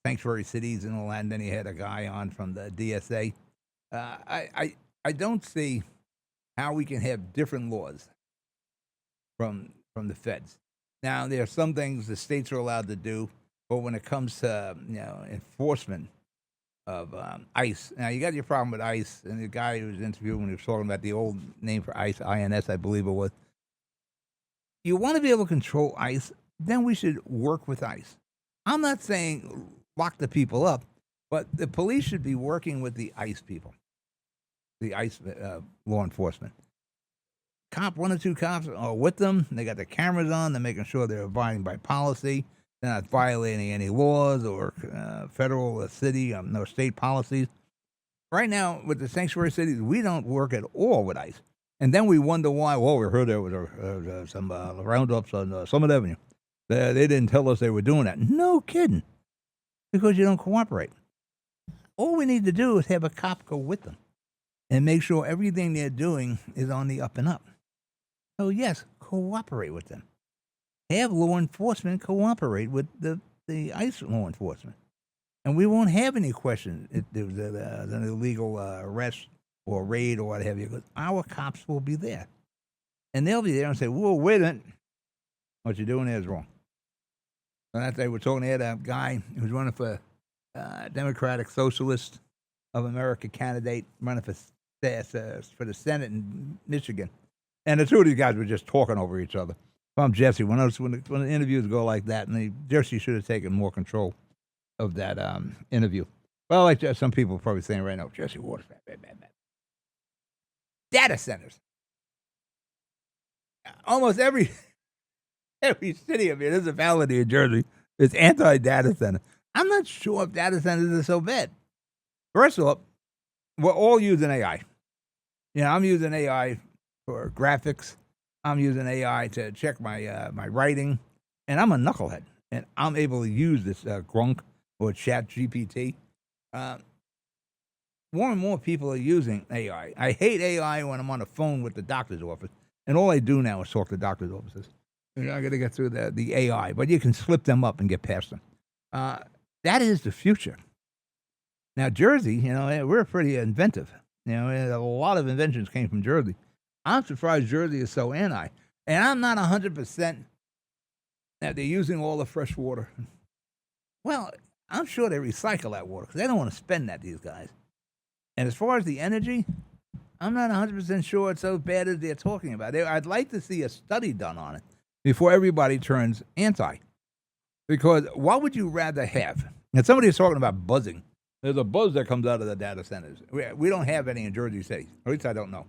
sanctuary cities and all that. And then he had a guy on from the DSA. I don't see how we can have different laws from the feds. Now, there are some things the states are allowed to do, but when it comes to enforcement of ICE, now you got your problem with ICE, and the guy who was interviewed when he was talking about the old name for ICE, INS, I believe it was. You want to be able to control ICE, then we should work with ICE. I'm not saying lock the people up, but the police should be working with the ICE people, the ICE law enforcement. One or two cops are with them. They got the cameras on. They're making sure they're abiding by policy. They're not violating any laws or federal or city or state policies. Right now, with the sanctuary cities, we don't work at all with ICE. And then we wonder why. Well, we heard there was some roundups on Summit Avenue. They didn't tell us they were doing that. No kidding. Because you don't cooperate. All we need to do is have a cop go with them and make sure everything they're doing is on the up and up. So, yes, cooperate with them. Have law enforcement cooperate with the ICE law enforcement. And we won't have any questions if there was an illegal arrest or raid or what have you, because our cops will be there. And they'll be there and say, whoa, wait a minute. What you're doing there is wrong. And that day we're talking to that guy who was running for Democratic Socialist of America candidate running for the Senate in Michigan. And the two of these guys were just talking over each other. If I'm Jesse, when the interviews go like that, and Jesse should have taken more control of that interview. Well, like some people are probably saying right now, Jesse Waters, bad. Data centers. Almost every city of municipality in Jersey is anti-data center. I'm not sure if data centers are so bad. First of all, we're all using AI. I'm using AI for graphics. I'm using AI to check my my writing, and I'm a knucklehead, and I'm able to use this Grok or Chat GPT. More and more people are using AI. I hate AI when I'm on the phone with the doctor's office, and all I do now is talk to doctor's offices. I got to get through the AI, but you can slip them up and get past them. That is the future. Now, Jersey, we're pretty inventive. A lot of inventions came from Jersey. I'm surprised Jersey is so anti. And I'm not 100% that they're using all the fresh water. Well, I'm sure they recycle that water because they don't want to spend that, these guys. And as far as the energy, I'm not 100% sure it's so bad as they're talking about. I'd like to see a study done on it before everybody turns anti. Because what would you rather have? And somebody is talking about buzzing. There's a buzz that comes out of the data centers. We don't have any in Jersey City. At least I don't know.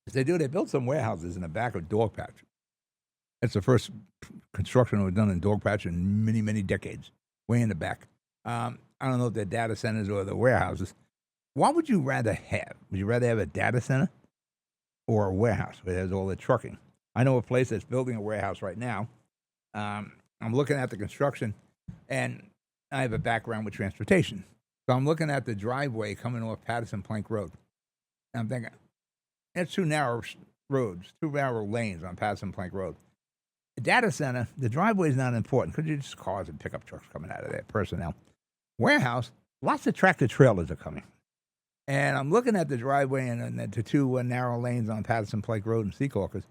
If they do, they built some warehouses in the back of Dogpatch. That's the first construction that was done in Dogpatch in many, many decades, way in the back. I don't know if they're data centers or the warehouses. What would you rather have? Would you rather have a data center or a warehouse where there's all the trucking? I know a place that's building a warehouse right now. I'm looking at the construction, and I have a background with transportation. So I'm looking at the driveway coming off Patterson Plank Road. And I'm thinking, it's two narrow roads, two narrow lanes on Patterson Plank Road. A data center, the driveway is not important because you just cars and pickup trucks coming out of there, personnel. Warehouse, lots of tractor trailers are coming. And I'm looking at the driveway and the two narrow lanes on Patterson Plank Road in Secaucus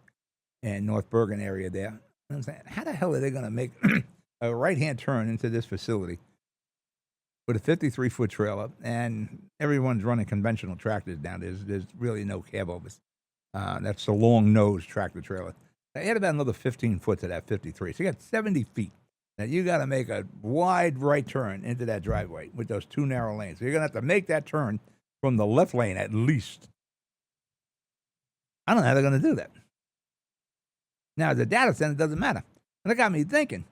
and North Bergen area there. And I'm saying, how the hell are they going to make a right-hand turn into this facility with a 53-foot trailer, and everyone's running conventional tractors down there. There's really no cab overs. That's the long-nosed tractor trailer. They had about another 15 foot to that 53. So you got 70 feet. Now, you got to make a wide right turn into that driveway with those two narrow lanes. So you're going to have to make that turn from the left lane at least. I don't know how they're going to do that. Now, the data center doesn't matter. And it got me thinking,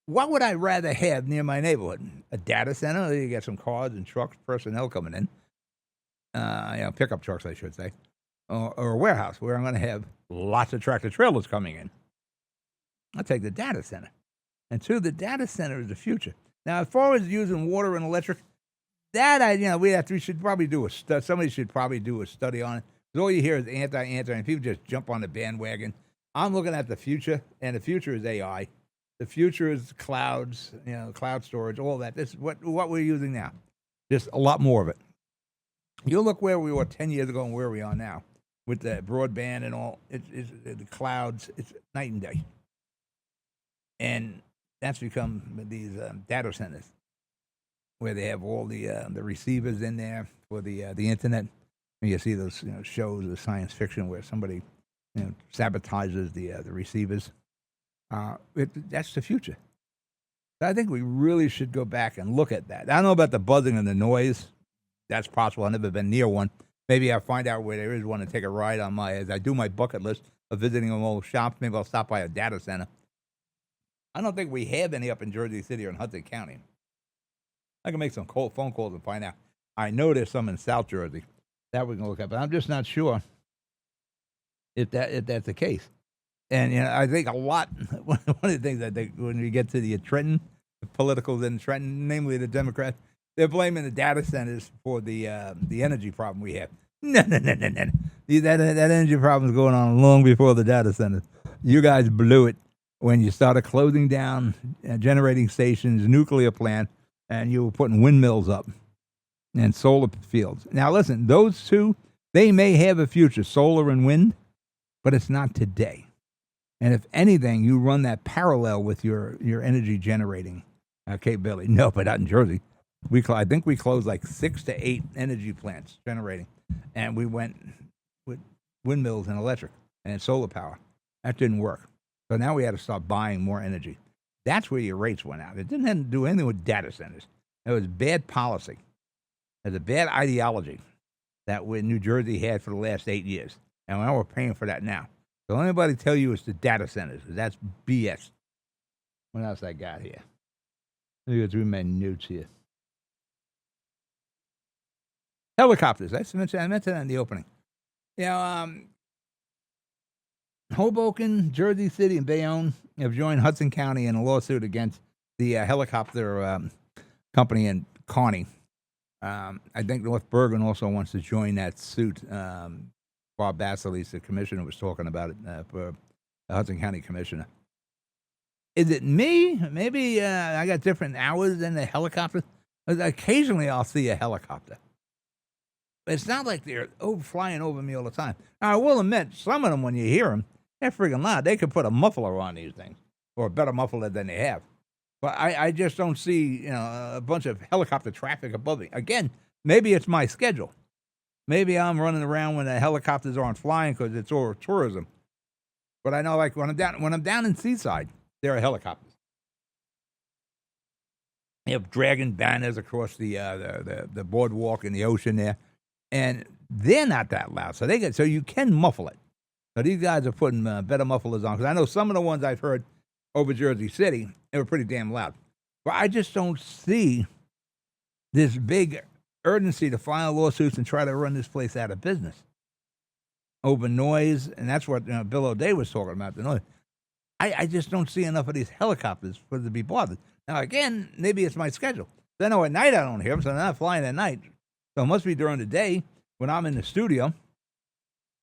what would I rather have near my neighborhood? A data center, where you get some cars and trucks, personnel coming in, pickup trucks, I should say, or a warehouse where I'm going to have lots of tractor trailers coming in. I'll take the data center. And two, the data center is the future. Now, as far as using water and electric, that we should probably do a study. Somebody should probably do a study on it. Because all you hear is anti, and people just jump on the bandwagon. I'm looking at the future, and the future is AI. The future is clouds, cloud storage, all that. This is what we're using now. Just a lot more of it. You look where we were 10 years ago and where we are now with the broadband and all. It's the clouds. It's night and day. And that's become these data centers where they have all the receivers in there for the internet. And you see those shows of science fiction where somebody sabotages the receivers. That's the future. So I think we really should go back and look at that. I don't know about the buzzing and the noise. That's possible. I've never been near one. Maybe I'll find out where there is one and take a ride on as I do my bucket list of visiting them old shops. Maybe I'll stop by a data center. I don't think we have any up in Jersey City or in Hudson County. I can make some phone calls and find out. I know there's some in South Jersey that we can look at, but I'm just not sure if that's the case. And I think a lot. One of the things I think when we get to the Trenton, the politicals in Trenton, namely the Democrats, they're blaming the data centers for the energy problem we have. No. That energy problem is going on long before the data centers. You guys blew it when you started closing down generating stations, nuclear plant, and you were putting windmills up and solar fields. Now, listen, those two, they may have a future, solar and wind, but it's not today. And if anything, you run that parallel with your energy generating Cape Billy. No, but out in Jersey. I think we closed like 6 to 8 energy plants generating. And we went with windmills and electric and solar power. That didn't work. So now we had to start buying more energy. That's where your rates went out. It didn't have to do anything with data centers. It was bad policy. It was a bad ideology that New Jersey had for the last 8 years. And now we're paying for that now. So anybody tell you it's the data centers, that's BS. What else I got here? Let me go through my notes here. Helicopters. I mentioned that in the opening. You know, Hoboken, Jersey City, and Bayonne have joined Hudson County in a lawsuit against the helicopter company in Kearney. I think North Bergen also wants to join that suit. Bob Basilis, the commissioner, was talking about it for the Hudson County commissioner. Is it me? Maybe I got different hours than the helicopter. Occasionally I'll see a helicopter. But it's not like they're flying over me all the time. Now, I will admit, some of them, when you hear them, they're freaking loud. They could put a muffler on these things, or a better muffler than they have. But I just don't see a bunch of helicopter traffic above me. Again, maybe it's my schedule. Maybe I'm running around when the helicopters aren't flying because it's all tourism. But I know, like when I'm down in Seaside, there are helicopters. You have dragging banners across the boardwalk in the ocean there, and they're not that loud. So you can muffle it. So these guys are putting better mufflers on, because I know some of the ones I've heard over Jersey City, they were pretty damn loud. But I just don't see this big urgency to file lawsuits and try to run this place out of business over noise, and that's what Bill O'Day was talking about, the noise. I just don't see enough of these helicopters for it to be bothered. Now, again, maybe it's my schedule. I know at night I don't hear them, so they're not flying at night. So it must be during the day when I'm in the studio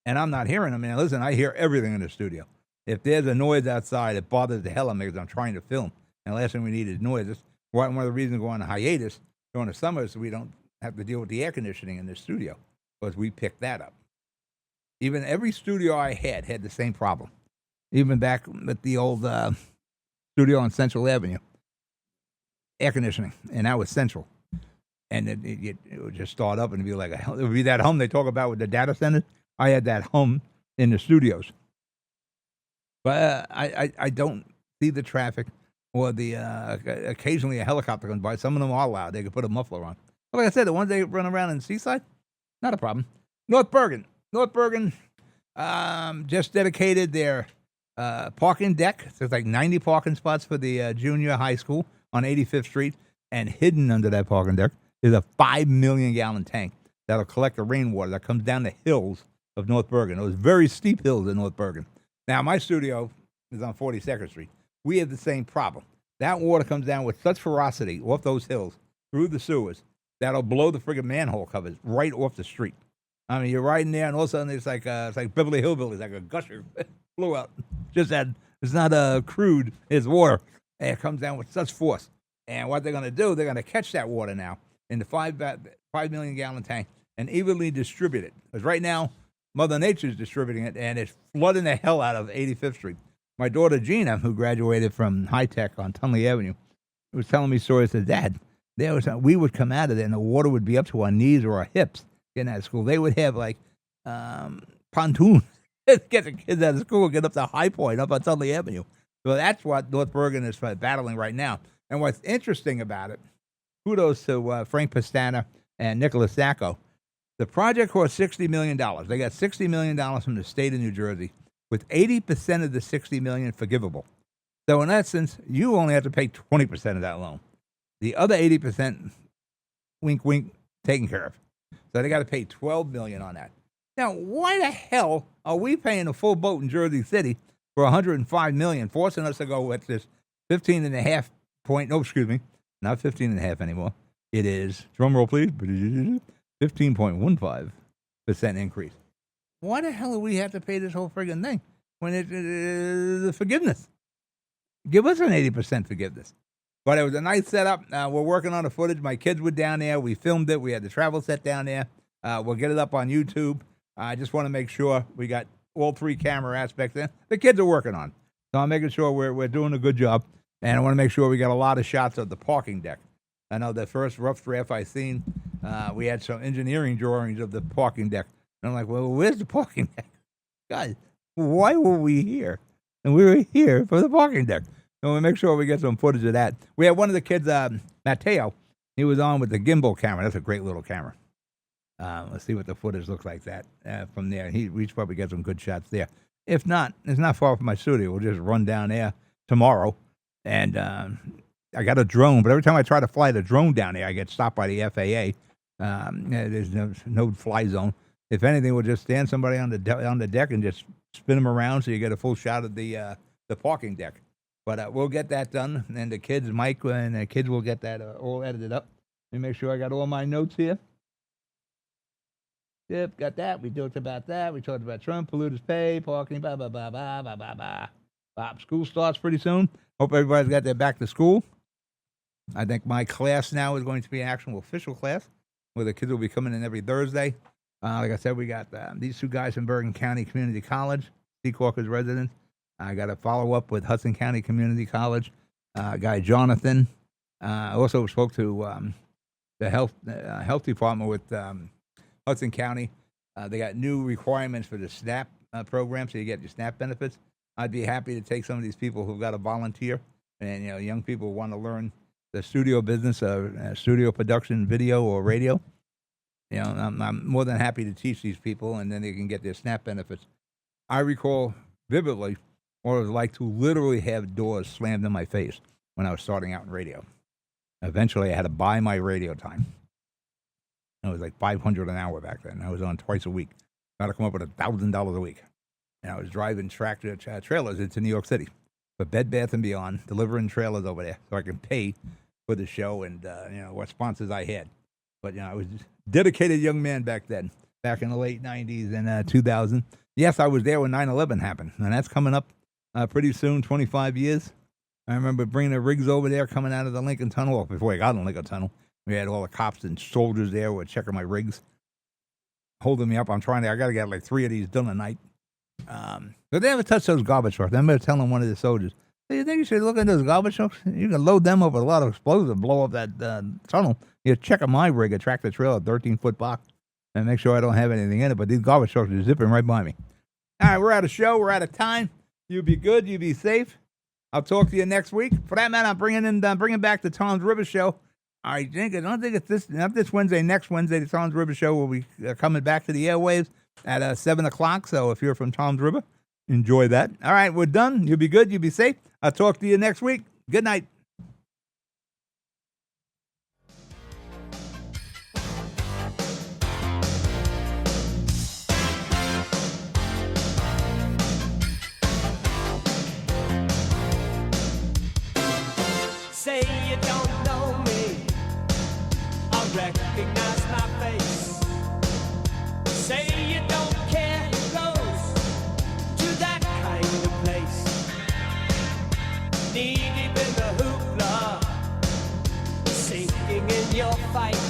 and I'm not hearing them. I mean, listen, I hear everything in the studio. If there's a noise outside, it bothers the hell out of me because I'm trying to film. And the last thing we need is noise. That's one of the reasons we go on a hiatus during the summer is so we don't have to deal with the air conditioning in the studio, because we picked that up. Even every studio I had the same problem. Even back at the old studio on Central Avenue, air conditioning, and that was central. And it would just start up and be like, it would be that hum they talk about with the data centers. I had that hum in the studios. But I don't see the traffic or the occasionally a helicopter comes by. Some of them are loud. They could put a muffler on. But like I said, the ones they run around in Seaside, not a problem. North Bergen just dedicated their parking deck. So it's like 90 parking spots for the junior high school on 85th Street. And hidden under that parking deck is a 5 million gallon tank that'll collect the rainwater that comes down the hills of North Bergen. Those very steep hills in North Bergen. Now, my studio is on 42nd Street. We have the same problem. That water comes down with such ferocity off those hills through the sewers that'll blow the friggin' manhole covers right off the street. I mean, you're riding there, and all of a sudden it's like Beverly Hillbillies, like a gusher blew out. Just that it's not crude, it's water. And it comes down with such force. And what they're going to do, they're going to catch that water now in the 5 million gallon tank and evenly distribute it. Because right now, Mother Nature's distributing it, and it's flooding the hell out of 85th Street. My daughter Gina, who graduated from High Tech on Tunley Avenue, was telling me stories of Dad. We would come out of there, and the water would be up to our knees or our hips getting out of school. They would have, like, pontoons to get the kids out of school and get up to High Point, up on Tunley Avenue. So that's what North Bergen is battling right now. And what's interesting about it, kudos to Frank Pastana and Nicholas Sacco. The project cost $60 million. They got $60 million from the state of New Jersey, with 80% of the $60 million forgivable. So in essence, you only have to pay 20% of that loan. The other 80%, wink, wink, taken care of. So they got to pay $12 million on that. Now, why the hell are we paying a full boat in Jersey City for $105 million, forcing us to go with this 15.5 point? No, excuse me, not 15.5 anymore. It is, drum roll please, 15.15% increase. Why the hell do we have to pay this whole friggin' thing when the forgiveness? Give us an 80% forgiveness. But it was a nice setup. We're working on the footage. My kids were down there. We filmed it. We had the travel set down there. We'll get it up on YouTube. I just want to make sure we got all 3 camera aspects in. The kids are working on it. So I'm making sure we're doing a good job. And I want to make sure we got a lot of shots of the parking deck. I know the first rough draft I seen, we had some engineering drawings of the parking deck. And I'm like, well, where's the parking deck? Guys, why were we here? And we were here for the parking deck. So we make sure we get some footage of that. We had one of the kids, Mateo, he was on with the gimbal camera. That's a great little camera. Let's see what the footage looks like that from there. We should probably get some good shots there. If not, it's not far from my studio. We'll just run down there tomorrow. And I got a drone, but every time I try to fly the drone down there, I get stopped by the FAA. There's no fly zone. If anything, we'll just stand somebody on the deck and just spin them around so you get a full shot of the parking deck. But we'll get that done, and the kids, Mike and the kids will get that all edited up. Let me make sure I got all my notes here. Yep, got that. We talked about that. We talked about Trump, polluters pay, parking, blah, blah, blah, blah, blah, blah, blah. School starts pretty soon. Hope everybody's got their back to school. I think my class now is going to be an actual official class where the kids will be coming in every Thursday. Like I said, we got these two guys from Bergen County Community College, Secaucus residents. I got to follow up with Hudson County Community College, guy Jonathan. I also spoke to the health department with Hudson County. They got new requirements for the SNAP program, so you get your SNAP benefits. I'd be happy to take some of these people who've got to volunteer, and young people who want to learn the studio business, studio production, video or radio. I'm more than happy to teach these people, and then they can get their SNAP benefits. I recall vividly what it was like to literally have doors slammed in my face when I was starting out in radio. Eventually, I had to buy my radio time. It was like $500 an hour back then. I was on twice a week. Got to come up with $1,000 a week. And I was driving tractor trailers into New York City for Bed Bath & Beyond, delivering trailers over there so I can pay for the show and what sponsors I had. But I was a dedicated young man back then, back in the late 90s and 2000. Yes, I was there when 9/11 happened, and that's coming up pretty soon, 25 years. I remember bringing the rigs over there coming out of the Lincoln Tunnel. Well, before I got in the Lincoln Tunnel, we had all the cops and soldiers there who were checking my rigs, holding me up. I got to get like 3 of these done a night. But they never touch those garbage trucks. I remember telling one of the soldiers, "Hey, you think you should look at those garbage trucks? You can load them up with a lot of explosives and blow up that tunnel. You're checking my rig, a tractor trailer, 13-foot box, and make sure I don't have anything in it. But these garbage trucks are zipping right by me." All right, we're out of show. We're out of time. You be good. You be safe. I'll talk to you next week. For that matter, I'm bringing back the Tom's River Show. I don't think it's not this Wednesday. Next Wednesday, the Tom's River Show will be coming back to the airwaves at 7 o'clock. So if you're from Tom's River, enjoy that. All right, we're done. You be good. You be safe. I'll talk to you next week. Good night. Say you don't know me, I recognize my face. Say you don't care who goes to that kind of place. Knee deep in the hoopla, sinking in your fight.